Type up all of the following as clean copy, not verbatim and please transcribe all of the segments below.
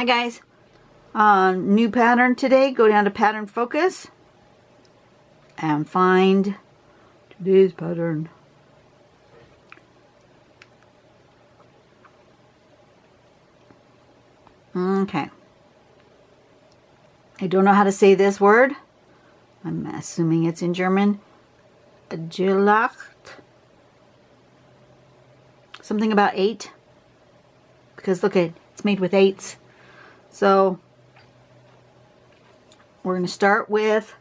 Hi guys, new pattern today. Go down to pattern focus and find today's pattern. Okay. I don't know how to say this word. I'm assuming it's in German. Agilacht. Something about 8. Because look at it's made with 8s. So we're going to start with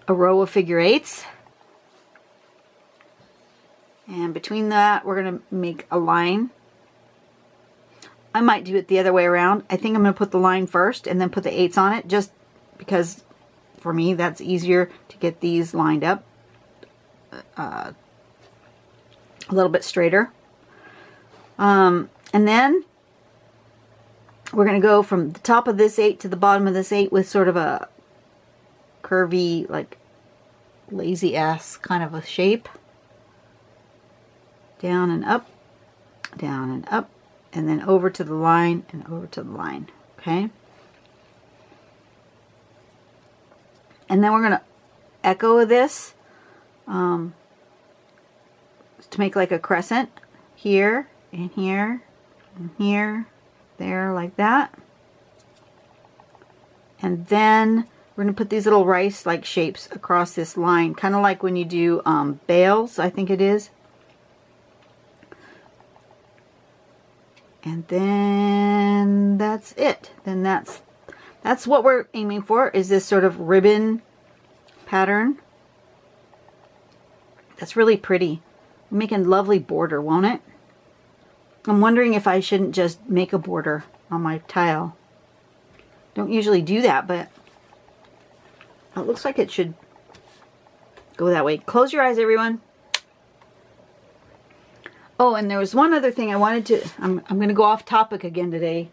a row of figure 8s. And between that we're going to make a line. I might do it the other way around. I think I'm going to put the line first and then put the 8s on it, just because for me that's easier to get these lined up a little bit straighter. And then we're going to go from the top of this 8 to the bottom of this 8 with sort of a curvy, like lazy ass kind of a shape. Down and up, and then over to the line and over to the line. Okay? And then we're going to echo this to make like a crescent here and here and here, there, like that. And then we're going to put these little rice-like shapes across this line, kind of like when you do bales, I think it is. And then that's it. Then that's what we're aiming for, is this sort of ribbon pattern. That's really pretty. Making a lovely border, won't it? I'm wondering if I shouldn't just make a border on my tile. Don't usually do that, but it looks like it should go that way. Close your eyes, everyone. Oh, and there was one other thing I wanted to, I'm going to go off topic again today.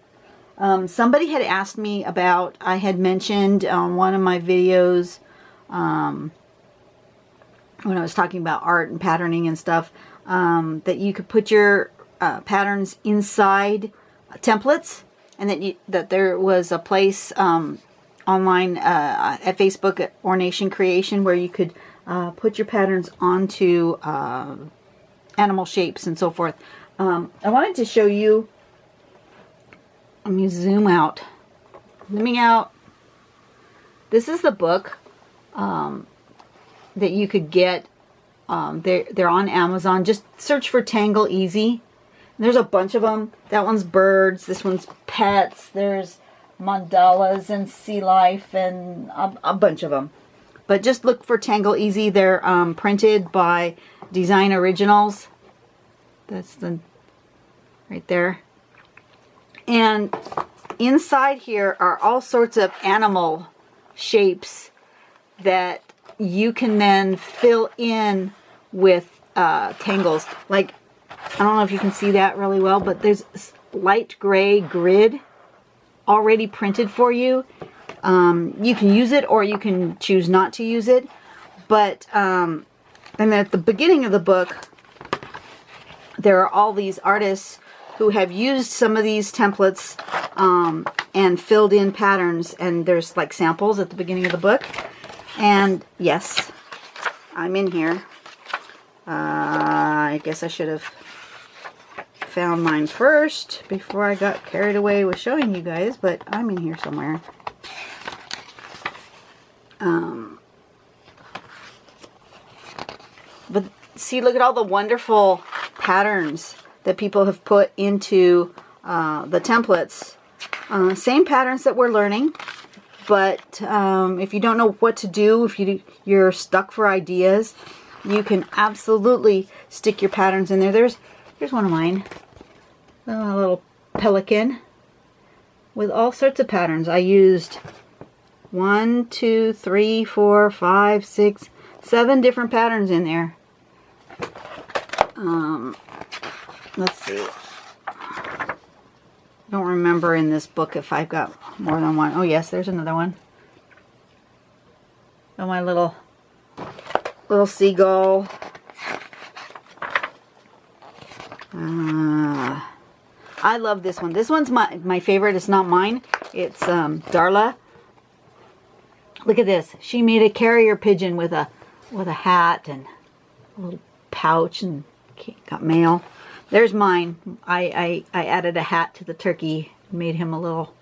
Somebody had asked me about, I had mentioned on one of my videos, when I was talking about art and patterning and stuff, that you could put your patterns inside templates, and that there was a place online at Facebook at Ornation Creation where you could put your patterns onto animal shapes and so forth. I wanted to show you. Let me zoom out. Zooming out. This is the book that you could get. They're on Amazon. Just search for Tangle Easy. There's a bunch of them. That one's birds. This one's pets. There's mandalas and sea life and a bunch of them. But just look for Tangle Easy. They're printed by Design Originals. That's the right there. And inside here are all sorts of animal shapes that you can then fill in with tangles. Like, I don't know if you can see that really well, but there's light gray grid already printed for you. You can use it or you can choose not to use it. But and at the beginning of the book, there are all these artists who have used some of these templates and filled in patterns. And there's like samples at the beginning of the book. And yes, I'm in here. I guess I should have found mine first before I got carried away with showing you guys, but I'm in here somewhere. But see, look at all the wonderful patterns that people have put into the templates. Same patterns that we're learning, but if you don't know what to do, if you're stuck for ideas, you can absolutely stick your patterns in there. Here's one of mine. A little pelican with all sorts of patterns. I used 1, 2, 3, 4, 5, 6, 7 different patterns in there. Let's see. I don't remember in this book if I've got more than one. Oh yes, there's another one. Oh, my little seagull. I love this one. This one's my favorite. It's not mine. It's Darla. Look at this. She made a carrier pigeon with a hat and a little pouch and got mail. There's mine. I added a hat to the turkey, made him a little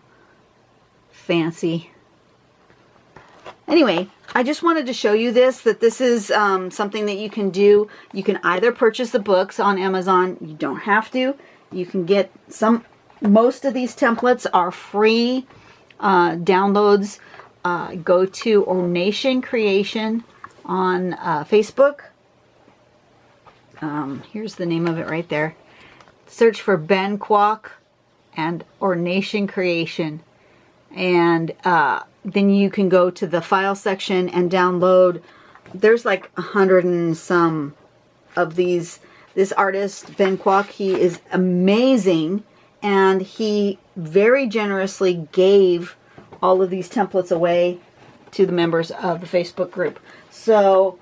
fancy. Anyway, I just wanted to show you this, that this is something that you can do. You can either purchase the books on Amazon. You don't have to. You can get most of these templates are free downloads. Go to Ornation Creation on Facebook. Here's the name of it right there. Search for Ben Kwok and Ornation Creation. And then you can go to the file section and download. There's like 100 and some of these. This artist, Ben Kwok, he is amazing. And he very generously gave all of these templates away to the members of the Facebook group. So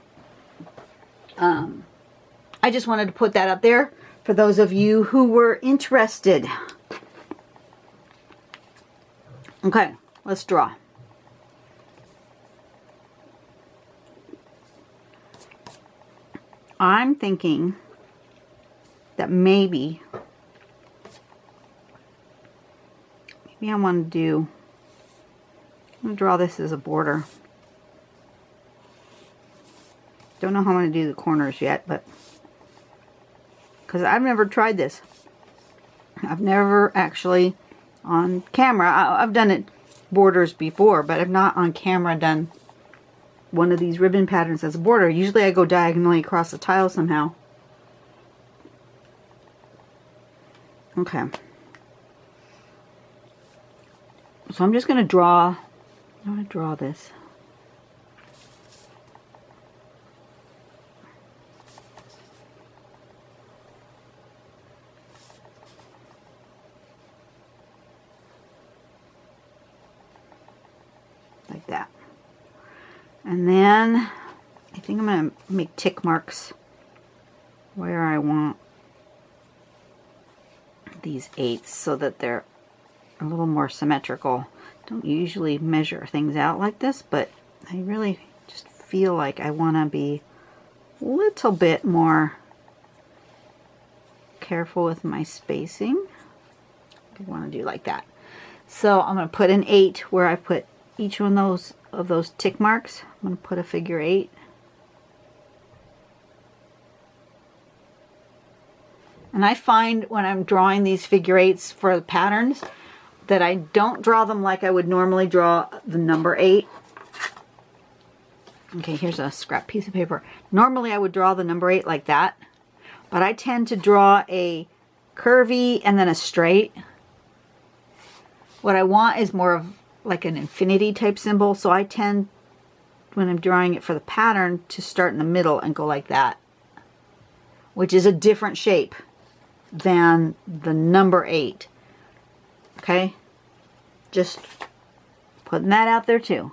I just wanted to put that up there for those of you who were interested. Okay, let's draw. I'm thinking that maybe I want to do, I'm going to draw this as a border. Don't know how I'm going to do the corners yet, but because I've never tried this. I've never actually on camera, I've done it borders before, but I've not on camera done one of these ribbon patterns as a border. Usually I go diagonally across the tile somehow. Okay. So I'm just going to draw, I'm going to draw this. Like that. And then I think I'm going to make tick marks where I want these eighths so that they're a little more symmetrical. Don't usually measure things out like this, but I really just feel like I want to be a little bit more careful with my spacing. I want to do like that. So I'm going to put an 8 where I put each one of those tick marks. I'm going to put a figure 8. And I find when I'm drawing these figure 8s for the patterns that I don't draw them like I would normally draw the number 8. Okay, here's a scrap piece of paper. Normally I would draw the number 8 like that, but I tend to draw a curvy and then a straight. What I want is more of like an infinity type symbol, so I tend, when I'm drawing it for the pattern, to start in the middle and go like that, which is a different shape than the number 8. Okay, just putting that out there too.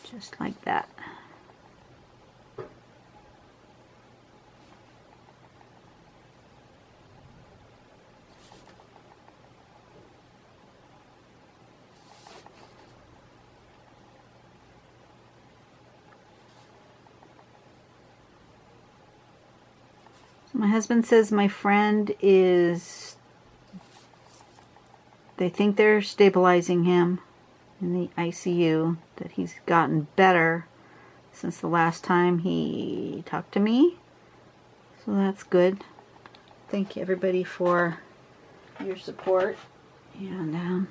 Just like that. My husband says my friend is, they think they're stabilizing him in the ICU, that he's gotten better since the last time he talked to me. So that's good. Thank you everybody for your support. And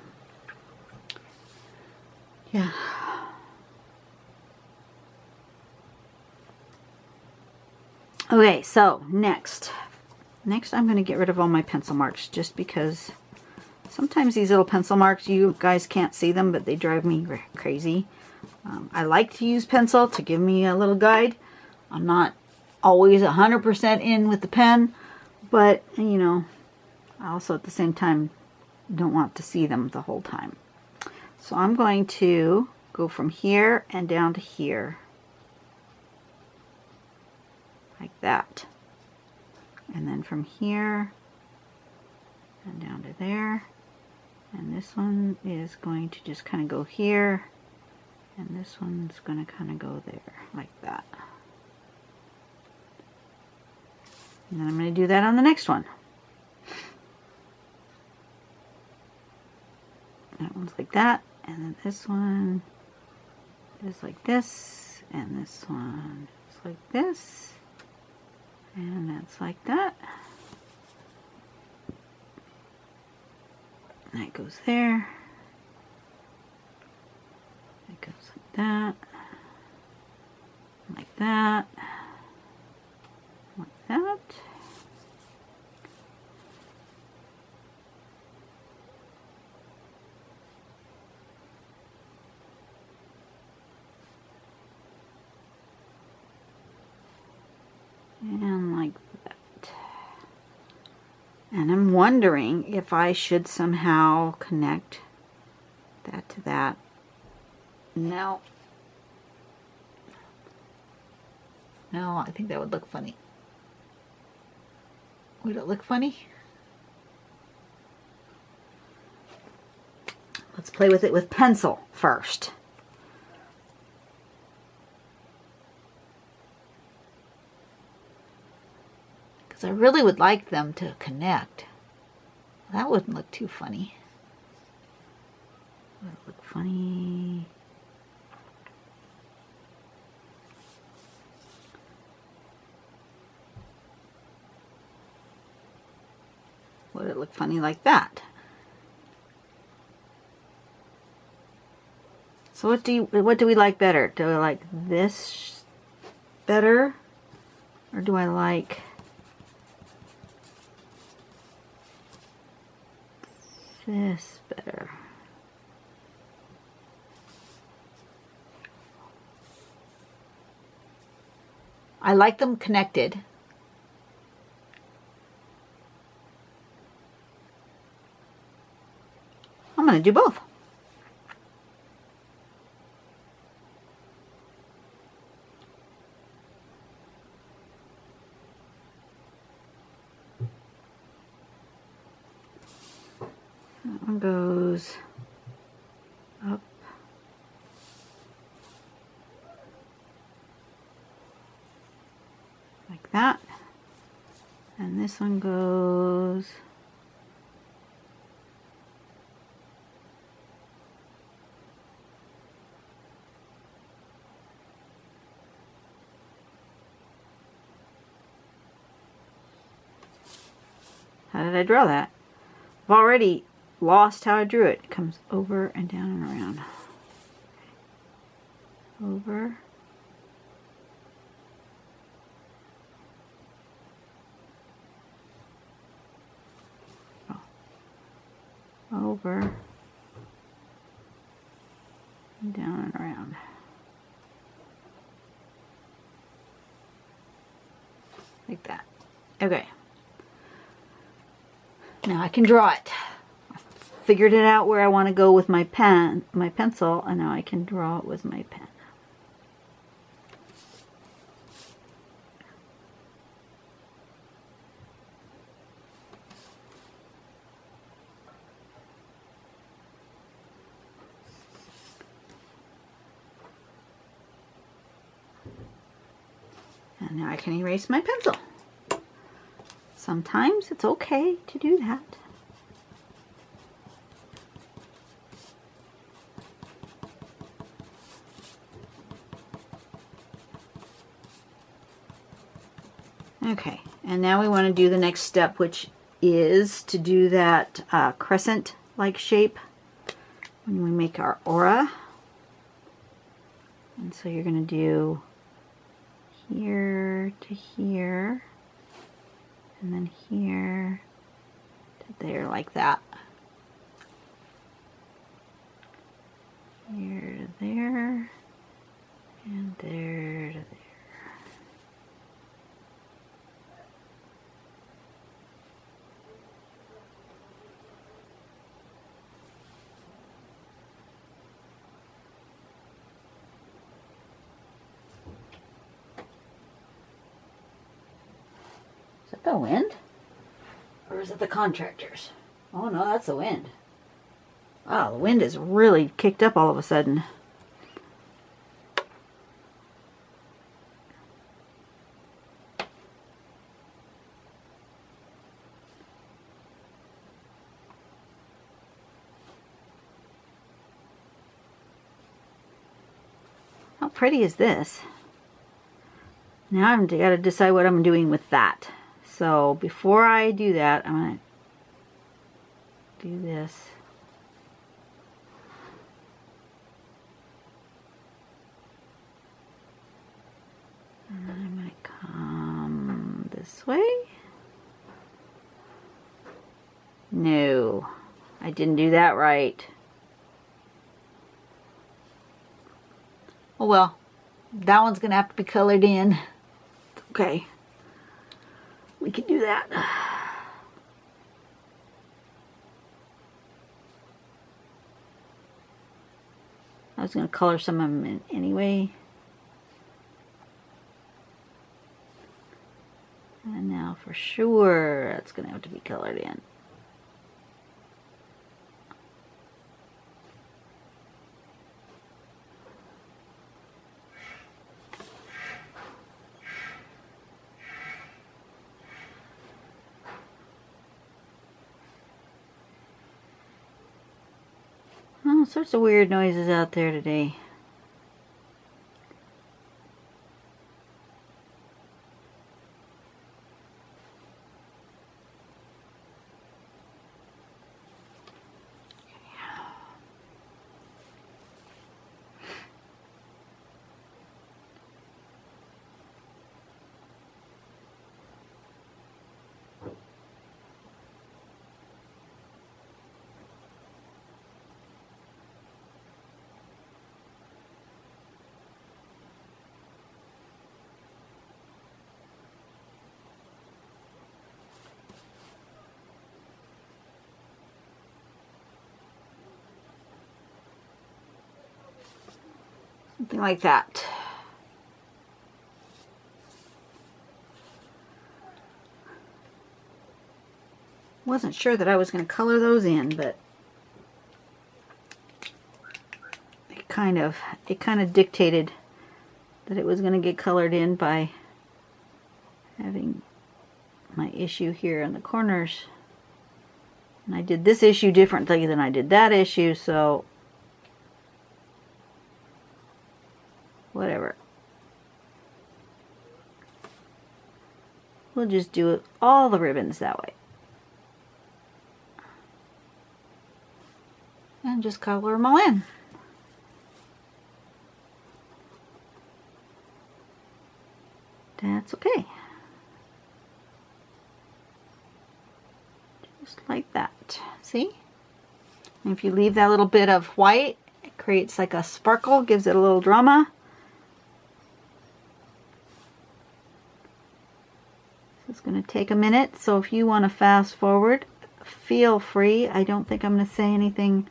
yeah. Okay, so next I'm going to get rid of all my pencil marks, just because sometimes these little pencil marks, you guys can't see them, but they drive me crazy. I like to use pencil to give me a little guide. I'm not always 100% in with the pen, but you know, I also at the same time don't want to see them the whole time. So I'm going to go from here and down to here. like that. And then from here and down to there. And this one is going to just kind of go here. And this one's going to kind of go there, like that. And then I'm going to do that on the next one. That one's like that. And then this one is like this. And this one is like this. And that's like that. And that goes there. It goes like that. Like that. Like that. And like that. And I'm wondering if I should somehow connect that to that. No. No, I think that would look funny. Would it look funny? Let's play with it with pencil first. Because I really would like them to connect. That wouldn't look too funny. Would it look funny? Would it look funny like that? So what do we like better? Do I like this better? Or do I like this better? I like them connected. I'm going to do both. That one goes up. Like that. And this one goes how did I draw that? I've already lost how I drew it. It comes over and down and around. Over. Oh. Over. And down and around. Like that. Okay. Now I can draw it. I figured it out where I want to go with my pen, my pencil, and now I can draw it with my pen. And now I can erase my pencil. Sometimes it's okay to do that. Okay, and now we want to do the next step, which is to do that crescent-like shape when we make our aura. And so you're going to do here to here, and then here to there, like that. Here to there, and there to there. the wind? Or is it the contractors? Oh no, that's the wind. Wow, the wind is really kicked up all of a sudden. How pretty is this? Now I've got to decide what I'm doing with that. So before I do that, I'm going to do this. And then I'm going to come this way. No, I didn't do that right. Oh well, that one's going to have to be colored in. Okay, we can do that. I was going to color some of them in anyway. And now for sure, that's going to have to be colored in. All sorts of weird noises out there today. Something like that. Wasn't sure that I was going to color those in, but it kind of dictated that it was going to get colored in by having my issue here in the corners. And I did this issue differently than I did that issue, so whatever. We'll just do all the ribbons that way. And just color them all in. That's okay. Just like that. See? And if you leave that little bit of white, it creates like a sparkle, gives it a little drama. It's going to take a minute, so if you want to fast forward, feel free. I don't think I'm going to say anything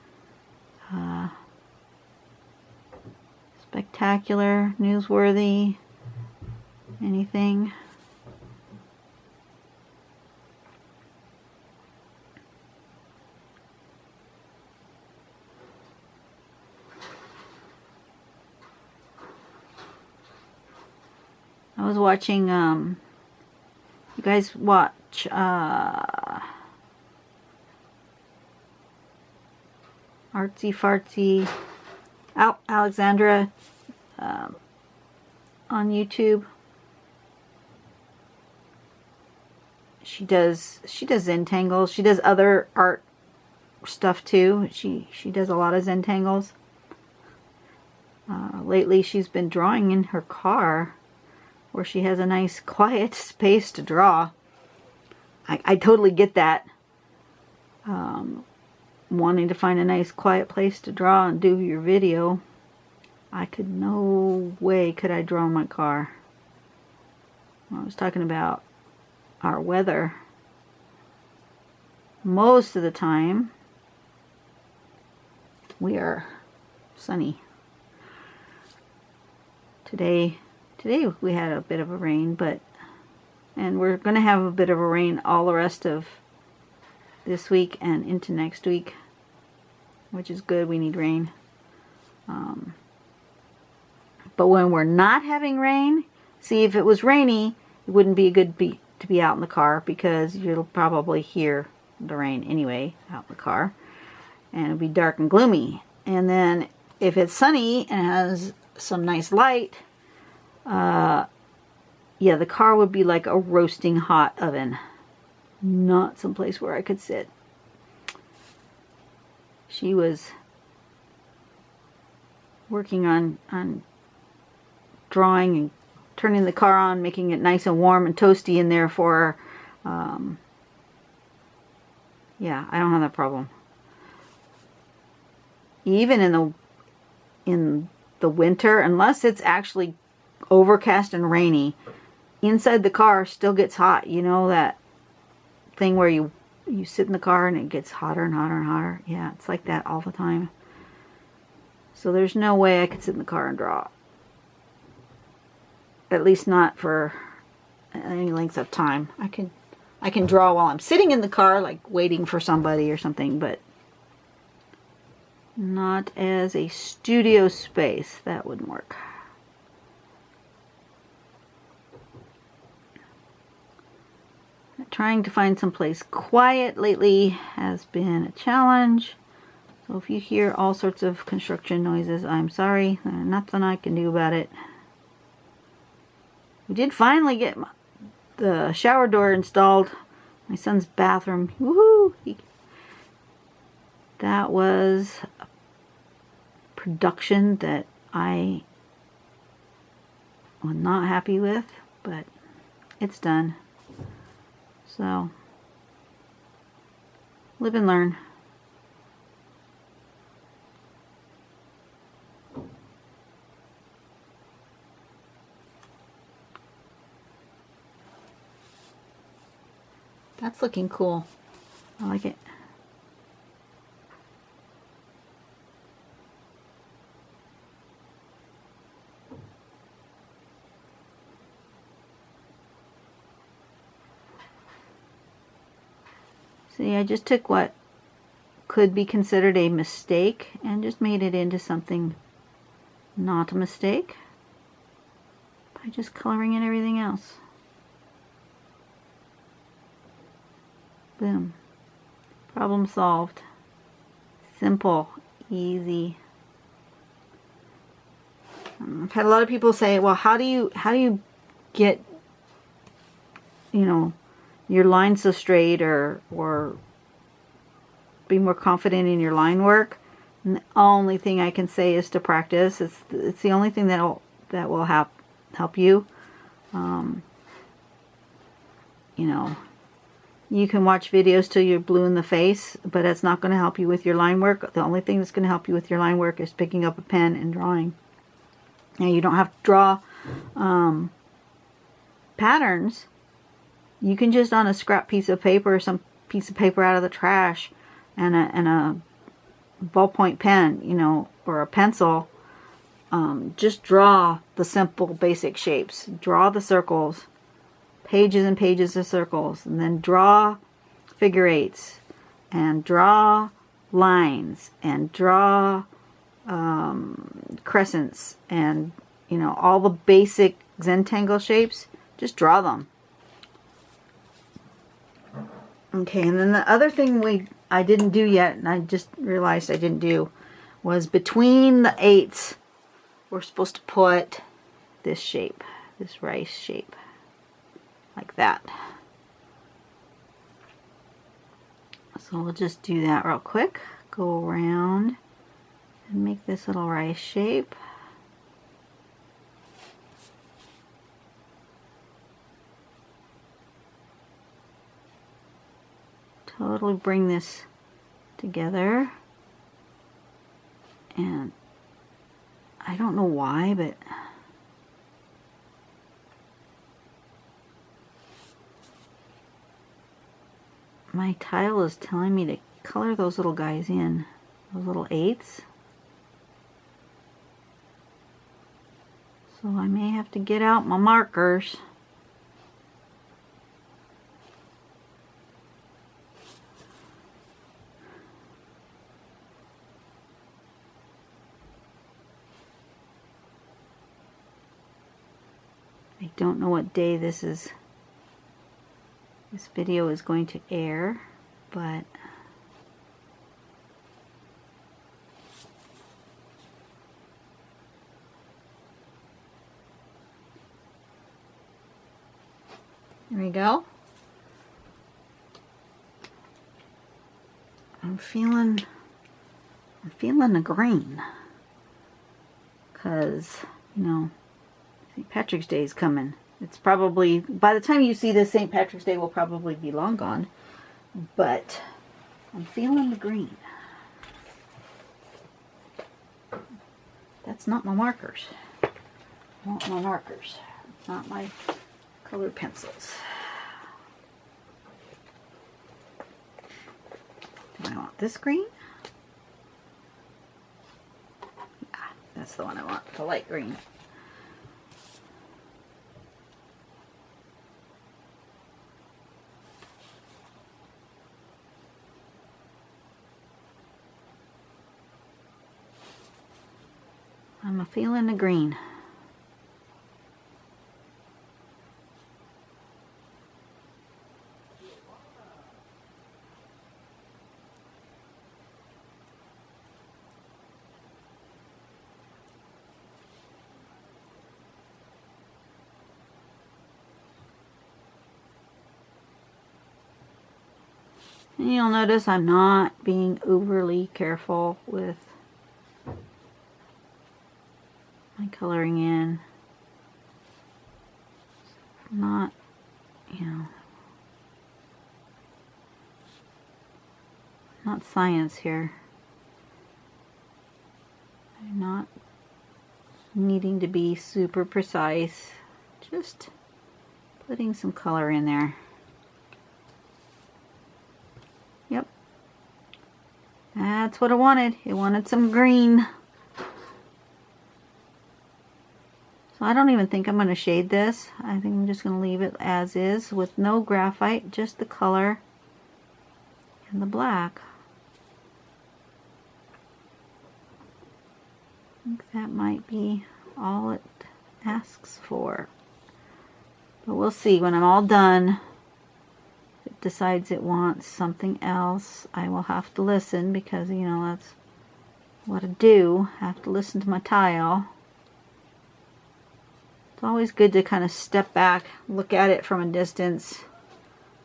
spectacular, newsworthy, anything. I was watching, you guys watch Artsy Fartsy Alexandra on YouTube. She does Zentangles. She does other art stuff too. She does a lot of Zentangles. Lately she's been drawing in her car where she has a nice quiet space to draw. I totally get that. Wanting to find a nice quiet place to draw and do your video. No way could I draw in my car. I was talking about our weather. Most of the time we are sunny. Today we had a bit of a rain, but And we're going to have a bit of a rain all the rest of this week and into next week, which is good. We need rain. But when we're not having rain, see, if it was rainy, it wouldn't be good to be out in the car, because you'll probably hear the rain anyway out in the car, and it'll be dark and gloomy. And then if it's sunny and has some nice light, yeah, the car would be like a roasting hot oven. Not someplace where I could sit. She was working on drawing and turning the car on, making it nice and warm and toasty in there for her. Yeah, I don't have that problem. Even in the winter, unless it's actually overcast and rainy, inside the car still gets hot. You know that thing where you sit in the car and it gets hotter and hotter and hotter? Yeah, it's like that all the time. So there's no way I could sit in the car and draw. At least not for any length of time. I can draw while I'm sitting in the car, like waiting for somebody or something, but not as a studio space. That wouldn't work. Trying to find someplace quiet lately has been a challenge. So if you hear all sorts of construction noises, I'm sorry. There's nothing I can do about it. We did finally get the shower door installed. My son's bathroom. Woohoo! That was a production that I was not happy with, but it's done. So, live and learn. That's looking cool. I like it. See, I just took what could be considered a mistake and just made it into something not a mistake by just coloring in everything else. Boom. Problem solved. Simple. Easy. I've had a lot of people say, well, how do you get, you know, your line so straight, or be more confident in your line work? And the only thing I can say is to practice. It's the only thing that will help you. You know, you can watch videos till you're blue in the face, but it's not going to help you with your line work. The only thing that's going to help you with your line work is picking up a pen and drawing. Now, you don't have to draw patterns. You can just, on a scrap piece of paper, or some piece of paper out of the trash, and a ballpoint pen, you know, or a pencil, just draw the simple basic shapes. Draw the circles, pages and pages of circles, and then draw figure eights, and draw lines, and draw crescents, and, you know, all the basic Zentangle shapes. Just draw them. Okay, and then the other thing I didn't do yet, and I just realized I didn't do, was between the eights, we're supposed to put this shape, this rice shape, like that. So we'll just do that real quick. Go around and make this little rice shape. Totally bring this together, and I don't know why, but my tile is telling me to color those little guys in, those little eights. So I may have to get out my markers. I don't know what day this video is going to air, but there we go. I'm feeling the green, because, you know, St. Patrick's Day is coming. It's probably, by the time you see this, St. Patrick's Day will probably be long gone, but I'm feeling the green. That's not my markers. I want my markers, not my colored pencils. Do I want this green? Yeah, that's the one I want, the light green. I'm feeling the green. And you'll notice I'm not being overly careful with my coloring in. Not, you know, not science here. I'm not needing to be super precise, just putting some color in there. Yep, that's what I wanted. It wanted some green. So I don't even think I'm going to shade this. I think I'm just going to leave it as is with no graphite, just the color and the black. I think that might be all it asks for. But we'll see when I'm all done. If it decides it wants something else, I will have to listen, because, you know, that's what I do. I have to listen to my tile. It's always good to kind of step back, look at it from a distance.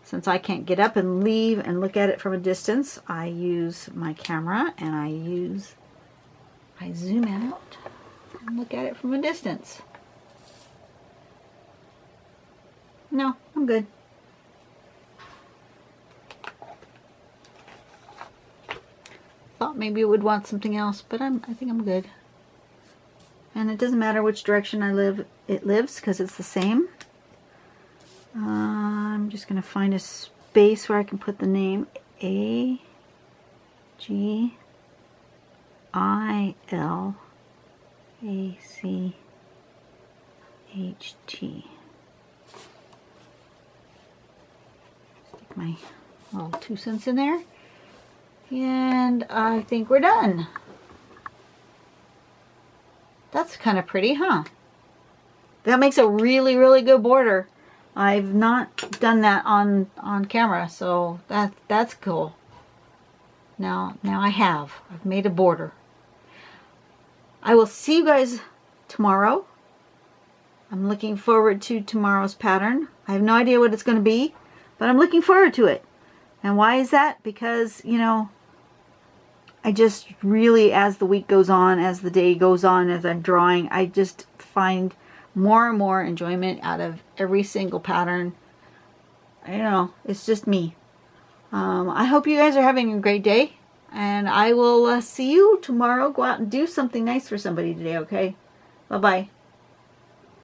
Since I can't get up and leave and look at it from a distance, I use my camera and I zoom out and look at it from a distance. No, I'm good. Thought maybe it would want something else, but I think I'm good. And it doesn't matter which direction it lives, because it's the same. I'm just going to find a space where I can put the name A-G-I-L-A-C-H-T. Stick my little 2 cents in there. And I think we're done. That's kind of pretty, huh? That makes a really, really good border. I've not done that on camera, so that's cool. Now I've made a border. I will see you guys tomorrow. I'm looking forward to tomorrow's pattern. I have no idea what it's going to be, but I'm looking forward to it. And why is that? Because, you know, I just really, as the week goes on, as the day goes on, as I'm drawing, I just find more and more enjoyment out of every single pattern. I don't know, it's just me. I hope you guys are having a great day, and I will see you tomorrow. Go out and do something nice for somebody today, okay? Bye-bye.